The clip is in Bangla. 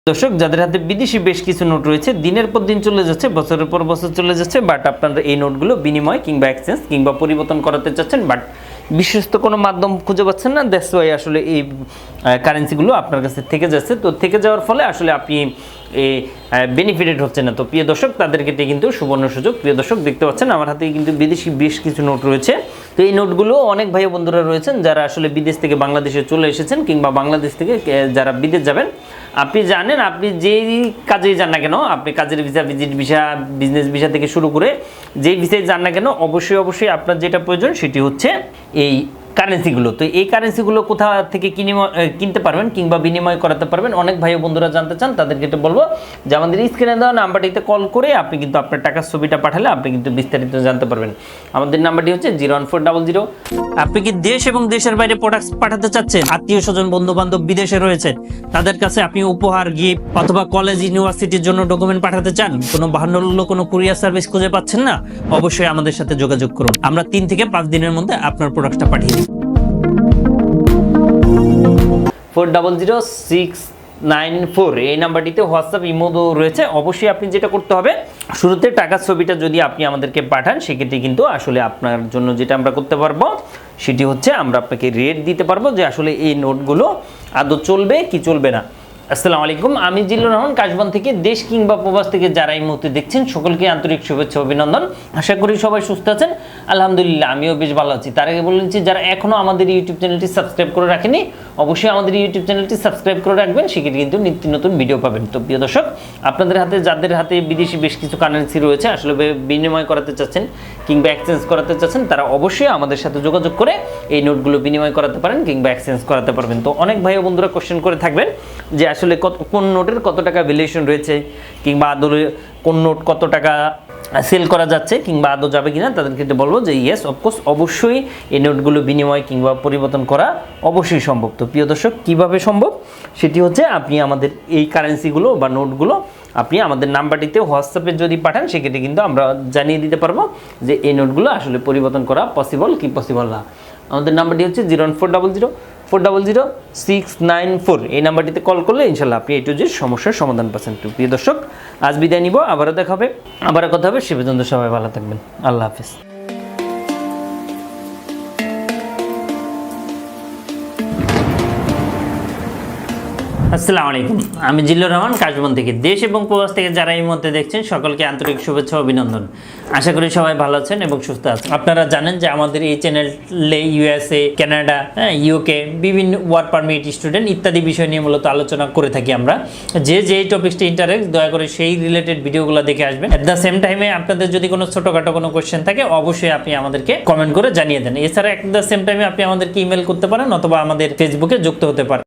দর্শক, যাদের হাতে বিদেশি বেশ কিছু নোট রয়েছে, দিনের পর দিন চলে যাচ্ছে, বছরের পর বছর চলে যাচ্ছে, বাট আপনারা এই নোটগুলো বিনিময় কিংবা এক্সচেঞ্জ কিংবা পরিবর্তন করাতে চাচ্ছেন, বাট বিশ্বস্ত কোনো মাধ্যম খুঁজে পাচ্ছেন না। দ্যাটস ওয়াই আসলে এই কারেন্সিগুলো আপনার কাছে থেকে যাচ্ছে। তো থেকে যাওয়ার ফলে আসলে আপনি বেনিফিটেড হচ্ছে না। তো প্রিয় দর্শক, তাদের ক্ষেত্রে কিন্তু সুবর্ণ সুযোগ। প্রিয় দর্শক, দেখতে পাচ্ছেন আমার হাতে কিন্তু বিদেশি বেশ কিছু নোট রয়েছে। তো এই নোটগুলো অনেক ভাই বন্ধুরা রয়েছেন যারা আসলে বিদেশ থেকে বাংলাদেশে চলে এসেছেন কিংবা বাংলাদেশ থেকে যারা বিদেশ যাবেন। আপনি জানেন, আপনি যেই কাজেই যান না কেন, আপনি কাজের visa, visit visa, business visa থেকে শুরু করে যেই ভিসায় যান না কেন, অবশ্যই আপনার যেটা প্রয়োজন সেটি হচ্ছে এই কারেন্সিগুলো। তো এই কারেন্সিগুলো কোথা থেকে কিনতে পারবেন কিংবা বিনিময় করাতে পারবেন, অনেক ভাই বন্ধুরা জানতে চান। তাদেরকে এটা বলবো যে আমাদের স্ক্রিনে দেওয়া নাম্বারটিতে কল করে আপনি কিন্তু আপনার টাকার ছবিটা পাঠালে আপনি কিন্তু বিস্তারিত জানতে পারবেন। আমাদের নাম্বারটি হচ্ছে 01400। আপনি কি দেশ এবং দেশের বাইরে প্রোডাক্টস পাঠাতে চাচ্ছেন? আত্মীয় স্বজন, বন্ধু বান্ধব বিদেশে রয়েছে, তাদের কাছে আপনি উপহার, গিফট অথবা কলেজ, ইউনিভার্সিটির জন্য ডকুমেন্ট পাঠাতে চান, কোনো বাহান্ন কোনো কুরিয়ার সার্ভিস খুঁজে পাচ্ছেন না, অবশ্যই আমাদের সাথে যোগাযোগ করুন। আমরা 3 থেকে 5 দিনের মধ্যে আপনার প্রোডাক্টটা পাঠিয়ে দিই। 400694 এই নাম্বারটিতে হোয়াটসঅ্যাপ, ইমো রয়েছে। অবশ্যই আপনি যেটা করতে হবে, শুরুতে টাকার ছবিটা যদি আপনি আমাদেরকে পাঠান, সেক্ষেত্রে কিন্তু আসলে আপনার জন্য যেটা আমরা করতে পারবো সেটি হচ্ছে আমরা আপনাকে রেট দিতে পারবো যে আসলে এই নোটগুলো আদৌ চলবে কি চলবে না। আসসালামু আলাইকুম, আমি জিল্লুর রহমান কাশবন থেকে। দেশ কিংবা প্রবাস থেকে যারা এই মুহূর্তে দেখছেন, সকলকে আন্তরিক শুভেচ্ছা, অভিনন্দন। আশা করি সবাই সুস্থ আছেন। আলহামদুলিল্লাহ, আমিও বেশ ভালো আছি। তার আগে বলেছি, যারা এখনও আমাদের ইউটিউব চ্যানেলটি সাবস্ক্রাইব করে রাখেনি, অবশ্যই আমাদের ইউটিউব চ্যানেলটি সাবস্ক্রাইব করে রাখবেন, সেক্ষেত্রে কিন্তু নিত্য নতুন ভিডিও পাবেন। তো প্রিয় দর্শক, আপনাদের হাতে, যাদের হাতে বিদেশি বেশ কিছু কারেন্সি রয়েছে, আসলে বিনিময় করাতে চাচ্ছেন কিংবা এক্সচেঞ্জ করাতে চাচ্ছেন, তারা অবশ্যই আমাদের সাথে যোগাযোগ করে এই নোটগুলো বিনিময় করাতে পারেন কিংবা এক্সচেঞ্জ করাতে পারবেন। তো অনেক ভাই ও বন্ধুরা কোশ্চেন করে থাকবেন যে আসলে কোন নোটের কত টাকা ভ্যালুয়েশন রয়েছে কিংবা আদৌ কোন নোট কত টাকা সেল করা যাচ্ছে কিংবা আদৌ যাবে কিনা। তাদের ক্ষেত্রে বলবো যে ইয়েস, অফকোর্স, অবশ্যই এই নোটগুলো বিনিময় কিংবা পরিবর্তন করা অবশ্যই সম্ভব। তো প্রিয় দর্শক, কীভাবে সম্ভব সেটি হচ্ছে, আপনি আমাদের এই কারেন্সিগুলো বা নোটগুলো আপনি আমাদের নাম্বারটিতে হোয়াটসঅ্যাপে যদি পাঠান, সেক্ষেত্রে কিন্তু আমরা জানিয়ে দিতে পারবো যে এই নোটগুলো আসলে পরিবর্তন করা পসিবল কি পসিবল না। আমাদের নাম্বারটি হচ্ছে 01400494694। এই নাম্বারটিতে কল করলে ইনশাল্লাহ আপনি এই টু জেড সমস্যার সমাধান পাচ্ছেন। তো প্রিয় দর্শক, আজ বিদায় নিব, আবারও দেখা হবে, আবারও কথা হবে। সে পর্যন্ত সবাই ভালো থাকবেন। আল্লাহ হাফিজ। আসসালামু আলাইকুম, আমি জিল্লুর রহমান কাশবন থেকে। দেশ এবং প্রবাস থেকে যারা এই মুহূর্তে দেখছেন, সকলকে আন্তরিক শুভেচ্ছা, অভিনন্দন। আশা করি সবাই ভালো আছেন এবং সুস্থ আছেন। আপনারা জানেন যে আমাদের এই চ্যানেলে USA, কানাডা, UK, বিভিন্ন ওয়ার্ক পারমিট, স্টুডেন্ট ইত্যাদি বিষয় নিয়ে মূলত আলোচনা করে থাকি আমরা। যেই টপিকসটি ইন্টারেস্ট, দয়া করে সেই রিলেটেড ভিডিওগুলো দেখে আসবেন। অ্যাট দ্য সেম টাইমে আপনাদের যদি কোনো ছোটোখাটো কোনো কোয়েশ্চেন থাকে, অবশ্যই আপনি আমাদেরকে কমেন্ট করে জানিয়ে দেন। এছাড়া অ্যাট দ্য সেম টাইমে আপনি আমাদেরকে ইমেল করতে পারেন অথবা আমাদের ফেসবুকে যুক্ত হতে পারেন।